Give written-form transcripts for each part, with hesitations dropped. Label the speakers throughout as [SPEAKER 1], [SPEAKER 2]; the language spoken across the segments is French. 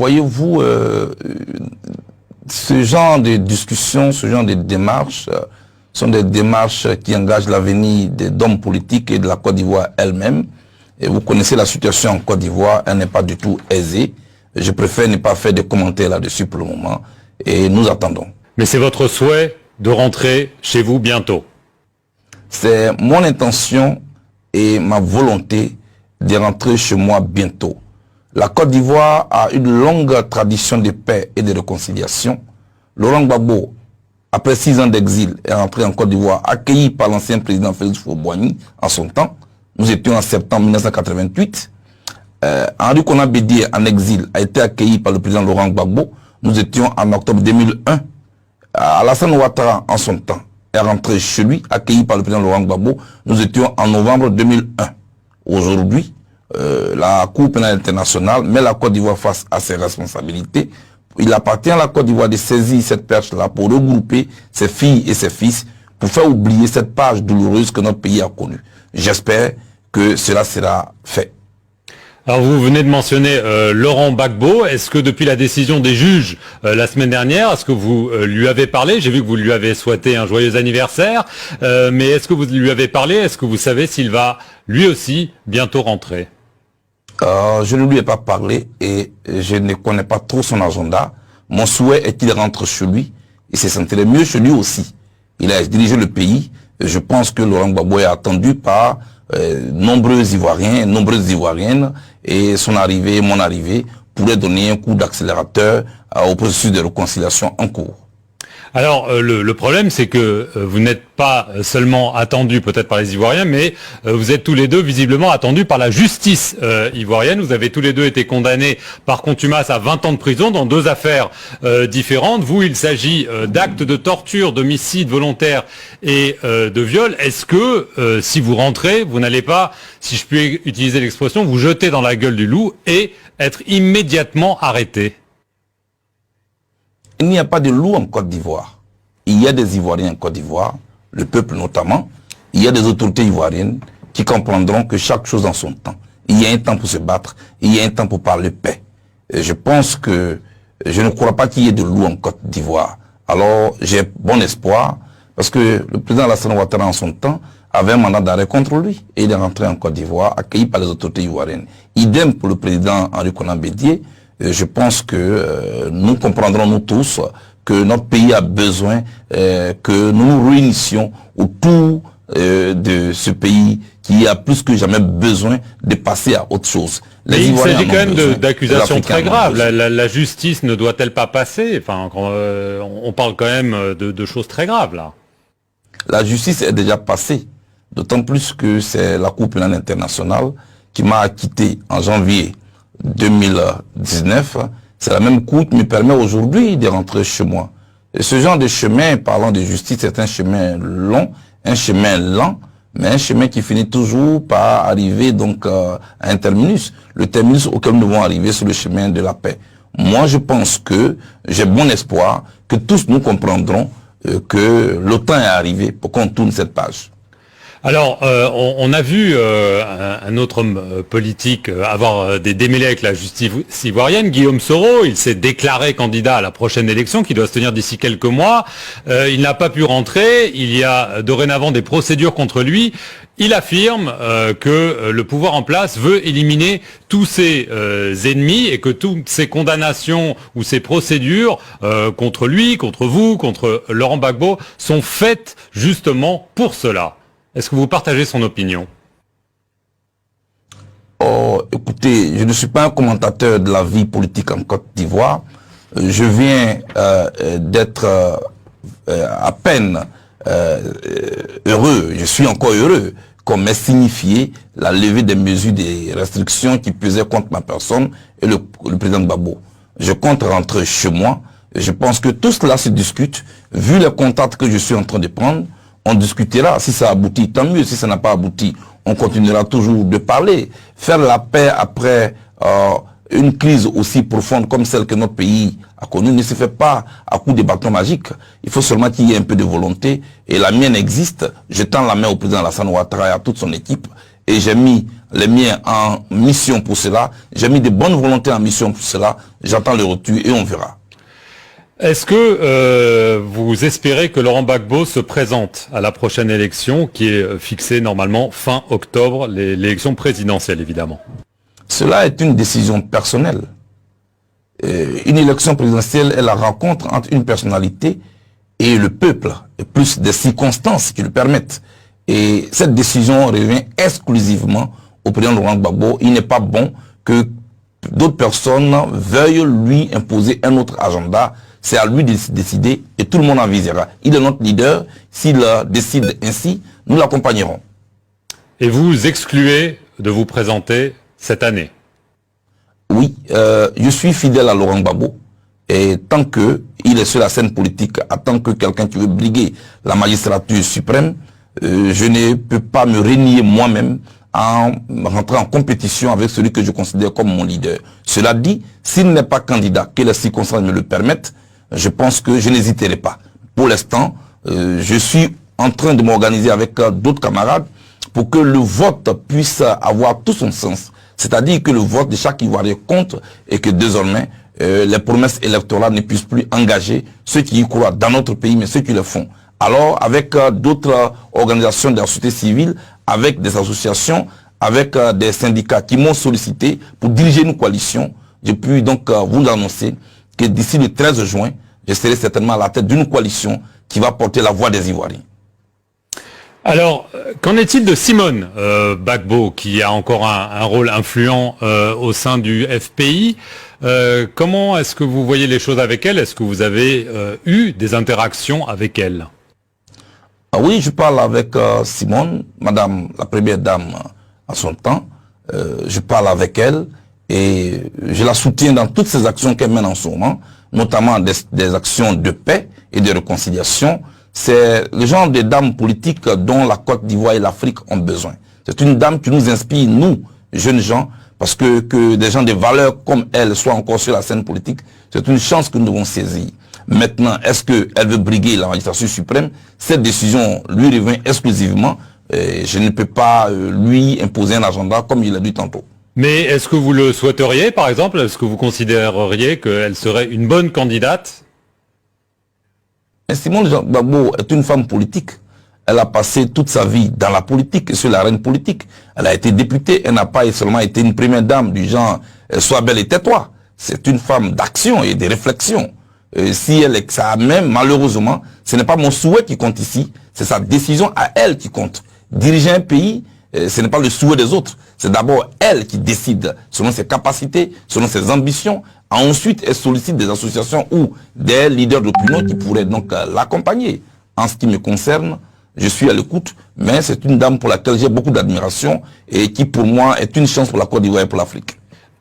[SPEAKER 1] voyez-vous, ce genre de discussions, ce genre de démarches sont des démarches qui engagent l'avenir des hommes politiques et de la Côte d'Ivoire elle-même. Et vous connaissez la situation en Côte d'Ivoire, elle n'est pas du tout aisée. Je préfère ne pas faire de commentaires là-dessus pour le moment. Et nous attendons.
[SPEAKER 2] Mais c'est votre souhait de rentrer chez vous bientôt?
[SPEAKER 1] C'est mon intention et ma volonté de rentrer chez moi bientôt. La Côte d'Ivoire a une longue tradition de paix et de réconciliation. Laurent Gbagbo, après 6 ans d'exil, est rentré en Côte d'Ivoire, accueilli par l'ancien président Félix Houphouët-Boigny en son temps. Nous étions en septembre 1988. Henri Konan Bédié, en exil, a été accueilli par le président Laurent Gbagbo. Nous étions en octobre 2001. Alassane Ouattara, en son temps, est rentré chez lui, accueilli par le président Laurent Gbagbo. Nous étions en novembre 2001. Aujourd'hui, la Cour pénale internationale met la Côte d'Ivoire face à ses responsabilités. Il appartient à la Côte d'Ivoire de saisir cette perche-là pour regrouper ses filles et ses fils, pour faire oublier cette page douloureuse que notre pays a connue. J'espère que cela sera fait.
[SPEAKER 2] Alors vous venez de mentionner Laurent Gbagbo. Est-ce que depuis la décision des juges la semaine dernière, est-ce que vous lui avez parlé? J'ai vu que vous lui avez souhaité un joyeux anniversaire, mais est-ce que vous lui avez parlé? Est-ce que vous savez s'il va lui aussi bientôt rentrer?
[SPEAKER 1] Je ne lui ai pas parlé et je ne connais pas trop son agenda. Mon souhait est qu'il rentre chez lui. Il se sentirait mieux chez lui aussi. Il a dirigé le pays. Je pense que Laurent Gbagbo est attendu par nombreux Ivoiriens, nombreuses Ivoiriennes, et son arrivée, mon arrivée, pourrait donner un coup d'accélérateur au processus de réconciliation en cours.
[SPEAKER 2] Alors le problème, c'est que vous n'êtes pas seulement attendu peut-être par les Ivoiriens, mais vous êtes tous les deux visiblement attendus par la justice ivoirienne. Vous avez tous les deux été condamnés par contumace à 20 ans de prison dans 2 affaires différentes. Vous, il s'agit d'actes de torture, d'homicide volontaire et de viol. Est-ce que si vous rentrez, vous n'allez pas, si je puis utiliser l'expression, vous jeter dans la gueule du loup et être immédiatement arrêté?
[SPEAKER 1] Il n'y a pas de loup en Côte d'Ivoire. Il y a des Ivoiriens en Côte d'Ivoire, le peuple notamment. Il y a des autorités ivoiriennes qui comprendront que chaque chose en son temps. Il y a un temps pour se battre, il y a un temps pour parler paix. Et je pense que je ne crois pas qu'il y ait de loup en Côte d'Ivoire. Alors j'ai bon espoir, parce que le président Alassane Ouattara en son temps avait un mandat d'arrêt contre lui. Et il est rentré en Côte d'Ivoire, accueilli par les autorités ivoiriennes. Idem pour le président Henri Konan Bédié. Je pense que nous comprendrons nous tous que notre pays a besoin que nous nous réunissions autour de ce pays qui a plus que jamais besoin de passer à autre chose.
[SPEAKER 2] Mais il s'agit quand même d'accusations très graves. La justice ne doit-elle pas passer? Enfin, on parle quand même de choses très graves là.
[SPEAKER 1] La justice est déjà passée, d'autant plus que c'est la Cour pénale internationale qui m'a acquitté en janvier 2019, c'est la même Cour qui me permet aujourd'hui de rentrer chez moi. Et ce genre de chemin, parlant de justice, c'est un chemin long, un chemin lent, mais un chemin qui finit toujours par arriver donc à un terminus. Le terminus auquel nous devons arriver sur le chemin de la paix. Moi, je pense que j'ai bon espoir que tous nous comprendrons que le temps est arrivé pour qu'on tourne cette page.
[SPEAKER 2] Alors, on a vu un autre homme politique avoir des démêlés avec la justice ivoirienne, Guillaume Soro. Il s'est déclaré candidat à la prochaine élection qui doit se tenir d'ici quelques mois. Il n'a pas pu rentrer. Il y a dorénavant des procédures contre lui. Il affirme que le pouvoir en place veut éliminer tous ses ennemis et que toutes ces condamnations ou ces procédures contre lui, contre vous, contre Laurent Gbagbo sont faites justement pour cela. Est-ce que vous partagez son opinion?
[SPEAKER 1] Oh, écoutez, je ne suis pas un commentateur de la vie politique en Côte d'Ivoire. Je viens d'être à peine heureux, je suis encore heureux qu'on m'ait signifié la levée des mesures des restrictions qui pesaient contre ma personne et le président Gbagbo. Je compte rentrer chez moi. Je pense que tout cela se discute. Vu les contacts que je suis en train de prendre, on discutera. Si ça aboutit, tant mieux. Si ça n'a pas abouti, on continuera toujours de parler. Faire la paix après une crise aussi profonde comme celle que notre pays a connue ne se fait pas à coup de bâton magique. Il faut seulement qu'il y ait un peu de volonté. Et la mienne existe. Je tends la main au président Alassane Ouattara et à toute son équipe. et j'ai mis les miens en mission pour cela, j'ai mis de bonnes volontés en mission pour cela, j'attends le retour et on verra.
[SPEAKER 2] Est-ce que vous espérez que Laurent Gbagbo se présente à la prochaine élection qui est fixée normalement fin octobre, l'élection présidentielle évidemment?
[SPEAKER 1] Cela est une décision personnelle. Une élection présidentielle est la rencontre entre une personnalité et le peuple, et plus des circonstances qui le permettent. Et cette décision revient exclusivement au président Laurent Gbagbo. Il n'est pas bon que d'autres personnes veuillent lui imposer un autre agenda. C'est à lui de décider et tout le monde en visera. Il est notre leader. S'il décide ainsi, nous l'accompagnerons.
[SPEAKER 2] Et vous excluez de vous présenter cette année?
[SPEAKER 1] Oui, je suis fidèle à Laurent Gbagbo. Et tant qu'il est sur la scène politique, en tant que quelqu'un qui veut briguer la magistrature suprême, je ne peux pas me renier moi-même en rentrant en compétition avec celui que je considère comme mon leader. Cela dit, s'il n'est pas candidat, que les circonstances me le permettent, je pense que je n'hésiterai pas. Pour l'instant, je suis en train de m'organiser avec d'autres camarades pour que le vote puisse avoir tout son sens. C'est-à-dire que le vote de chaque Ivoirien compte et que désormais, les promesses électorales ne puissent plus engager ceux qui y croient dans notre pays, mais ceux qui le font. Alors, avec d'autres organisations de la société civile, avec des associations, avec des syndicats qui m'ont sollicité pour diriger une coalition, je puis donc vous annoncer que d'ici le 13 juin, je serai certainement à la tête d'une coalition qui va porter la voix des Ivoiriens.
[SPEAKER 2] Alors, qu'en est-il de Simone Gbagbo, qui a encore un rôle influent au sein du FPI? Comment est-ce que vous voyez les choses avec elle? Est-ce que vous avez eu des interactions avec elle?
[SPEAKER 1] Oui, je parle avec Simone, madame la première dame à son temps. Je parle avec elle et je la soutiens dans toutes ces actions qu'elle mène en ce moment, notamment des actions de paix et de réconciliation. C'est le genre de dame politique dont la Côte d'Ivoire et l'Afrique ont besoin. C'est une dame qui nous inspire, nous, jeunes gens, parce que des gens de valeur comme elle soient encore sur la scène politique, c'est une chance que nous devons saisir. Maintenant, est-ce qu'elle veut briguer la magistrature suprême? Cette décision lui revient exclusivement. Je ne peux pas lui imposer un agenda comme il l'a dit tantôt.
[SPEAKER 2] Mais est-ce que vous le souhaiteriez, par exemple? Est-ce que vous considéreriez qu'elle serait une bonne candidate?
[SPEAKER 1] Simone Gbagbo est une femme politique. Elle a passé toute sa vie dans la politique et sur l'arène politique. Elle a été députée, elle n'a pas seulement été une première dame du genre « sois belle et tais-toi ». C'est une femme d'action et de réflexion. Si elle est ça même, malheureusement, ce n'est pas mon souhait qui compte ici, c'est sa décision à elle qui compte. Diriger un pays, ce n'est pas le souhait des autres. C'est d'abord elle qui décide selon ses capacités, selon ses ambitions. Ensuite, elle sollicite des associations ou des leaders d'opinion qui pourraient donc l'accompagner. En ce qui me concerne, je suis à l'écoute, mais c'est une dame pour laquelle j'ai beaucoup d'admiration et qui pour moi est une chance pour la Côte d'Ivoire et pour l'Afrique.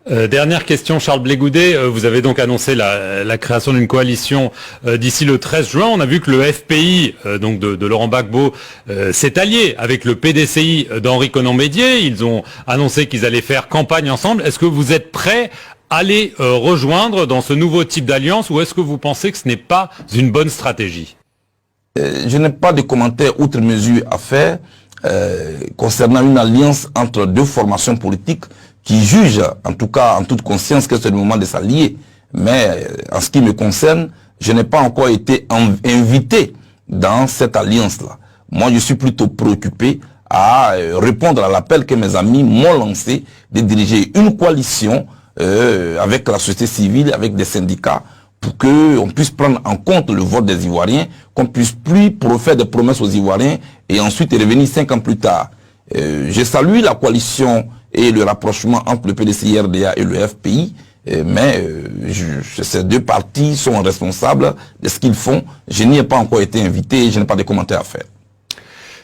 [SPEAKER 2] Dernière question, Charles Blé Goudet, vous avez donc annoncé la création d'une coalition d'ici le 13 juin. On a vu que le FPI donc de Laurent Gbagbo s'est allié avec le PDCI d'Henri Konan Bédié. Ils ont annoncé qu'ils allaient faire campagne ensemble. Est-ce que vous êtes prêts à les rejoindre dans ce nouveau type d'alliance ou est-ce que vous pensez que ce n'est pas une bonne stratégie?
[SPEAKER 1] Je n'ai pas de commentaires outre mesure à faire concernant une alliance entre deux formations politiques qui jugent, en tout cas en toute conscience, que c'est le moment de s'allier. Mais en ce qui me concerne, je n'ai pas encore été invité dans cette alliance-là. Moi, je suis plutôt préoccupé à répondre à l'appel que mes amis m'ont lancé de diriger une coalition avec la société civile, avec des syndicats, pour qu'on puisse prendre en compte le vote des Ivoiriens, qu'on puisse plus faire des promesses aux Ivoiriens et ensuite revenir 5 ans plus tard. Je salue la coalition et le rapprochement entre le PDCI-RDA et le FPI, mais ces deux partis sont responsables de ce qu'ils font. Je n'y ai pas encore été invité et je n'ai pas de commentaires à faire.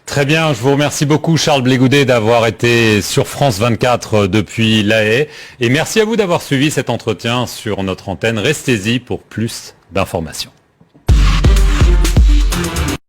[SPEAKER 2] Très bien, je vous remercie beaucoup Charles Blé Goudet d'avoir été sur France 24 depuis La Haye et merci à vous d'avoir suivi cet entretien sur notre antenne. Restez-y pour plus d'informations.